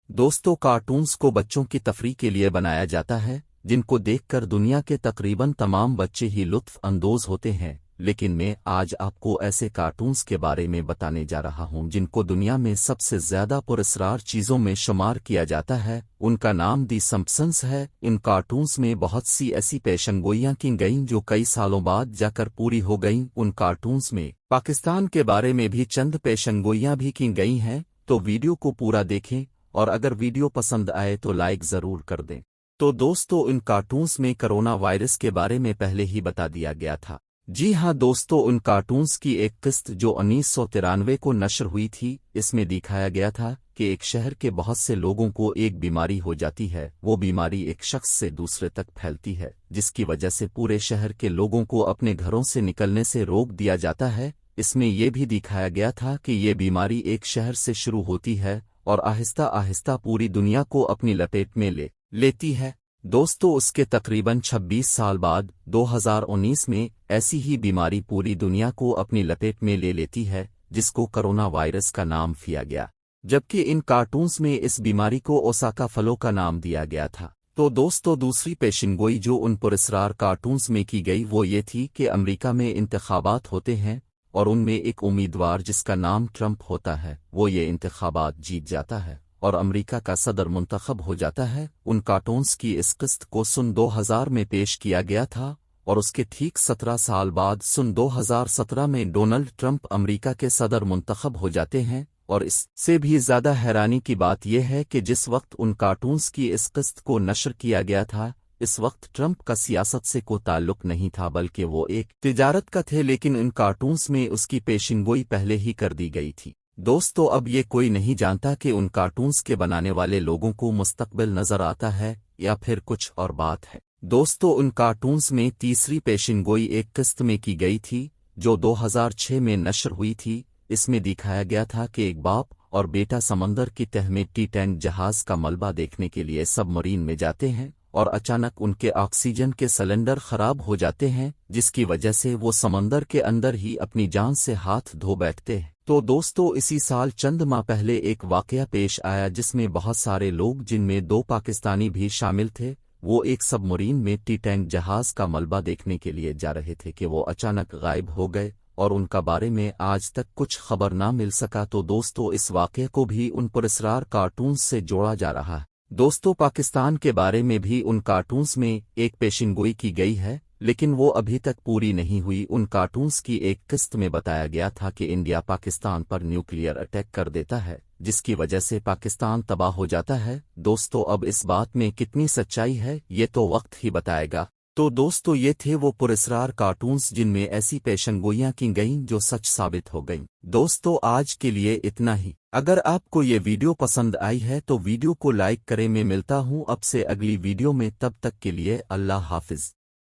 दोस्तों, कार्टून्स को बच्चों की तफरीह के लिए बनाया जाता है, जिनको देखकर दुनिया के तकरीबन तमाम बच्चे ही लुत्फ अंदोज होते हैं। लेकिन मैं आज आपको ऐसे कार्टून्स के बारे में बताने जा रहा हूं जिनको दुनिया में सबसे ज्यादा पुरस्कार चीजों में शुमार किया जाता है। उनका नाम दी सिम्पसंस है। इन कार्टून्स में बहुत सी ऐसी पेशनगोइयां की गईं जो कई सालों बाद जाकर पूरी हो गईं। उन कार्टून्स में पाकिस्तान के बारे में भी चंद पेशनगोइयां भी की गई हैं। तो वीडियो को पूरा देखें और अगर वीडियो पसंद आए तो लाइक जरूर कर दें। तो दोस्तों, इन कार्टून्स में कोरोना वायरस के बारे में पहले ही बता दिया गया था। जी हां दोस्तों, उन कार्टून्स की एक किस्त जो 1993 को नशर हुई थी, इसमें दिखाया गया था कि एक शहर के बहुत से लोगों को एक बीमारी हो जाती है। वो बीमारी एक शख्स से दूसरे तक फैलती है, जिसकी वजह से पूरे शहर के लोगों को अपने घरों से निकलने से रोक दिया जाता है। इसमें यह भी दिखाया गया था कि ये बीमारी एक शहर से शुरू होती है और आहिस्ता आहिस्ता पूरी दुनिया को अपनी लपेट में लेती है। दोस्तों, उसके तकरीबन 26 साल बाद 2019 में ऐसी ही बीमारी पूरी दुनिया को अपनी लपेट में लेती है, जिसको कोरोना वायरस का नाम दिया गया। जबकि इन कार्टून्स में इस बीमारी को ओसाका फ्लू का नाम दिया गया था। तो दोस्तों, दूसरी पेशिनगोई जो उन पुरस्कार कार्टून्स में की गई वो ये थी कि अमेरिका में इंतखाबात होते हैं और उनमें एक उम्मीदवार जिसका नाम ट्रंप होता है, वो ये इंतखाबात जीत जाता है और अमेरिका का सदर मुंतखब हो जाता है। उन कार्टून्स की इस किस्त को सन 2000 में पेश किया गया था और उसके ठीक 17 साल बाद सन 2017 में डोनाल्ड ट्रंप अमेरिका के सदर मुंतखब हो जाते हैं। और इससे भी ज्यादा हैरानी की बात यह है कि जिस वक्त उन कार्टून्स की इस किस्त को नशर किया गया था, इस वक्त ट्रंप का सियासत से कोई ताल्लुक नहीं था, बल्कि वो एक तिजारत का थे। लेकिन इन कार्टून्स में उसकी पेशिनगोई पहले ही कर दी गई थी। दोस्तों, अब ये कोई नहीं जानता कि उन कार्टून्स के बनाने वाले लोगों को मुस्तकबिल नजर आता है या फिर कुछ और बात है। दोस्तों, उन कार्टून्स में तीसरी पेशिनगोई एक किस्त में की गई थी जो 2006 में नशर हुई थी। इसमें दिखाया गया था कि एक बाप और बेटा समंदर की तह में टाइटैनिक जहाज का मलबा देखने के लिए सबमरीन में जाते हैं और अचानक उनके ऑक्सीजन के सिलेंडर खराब हो जाते हैं, जिसकी वजह से वो समंदर के अंदर ही अपनी जान से हाथ धो बैठते हैं। तो दोस्तों, इसी साल चंद माह पहले एक वाकया पेश आया जिसमें बहुत सारे लोग, जिनमें 2 पाकिस्तानी भी शामिल थे, वो एक सबमरीन में टाइटैनिक जहाज का मलबा देखने के लिए जा रहे थे कि वो अचानक गायब हो गए और उनका बारे में आज तक कुछ खबर ना मिल सका। तो दोस्तों, इस वाकये को भी उन पुरस्कार कार्टून्स से जोड़ा जा रहा है। दोस्तों, पाकिस्तान के बारे में भी उन कार्टून्स में एक पेशिनगोई की गई है, लेकिन वो अभी तक पूरी नहीं हुई। उन कार्टून्स की एक किस्त में बताया गया था कि इंडिया पाकिस्तान पर न्यूक्लियर अटैक कर देता है, जिसकी वजह से पाकिस्तान तबाह हो जाता है। दोस्तों, अब इस बात में कितनी सच्चाई है ये तो वक्त ही बताएगा। तो दोस्तों, ये थे वो पुरस्कार कार्टून्स जिनमें ऐसी पेशनगोइयां की गईं जो सच साबित हो गईं। दोस्तों, आज के लिए इतना ही। अगर आपको ये वीडियो पसंद आई है तो वीडियो को लाइक करें। मैं मिलता हूं अब से अगली वीडियो में, तब तक के लिए अल्लाह हाफिज।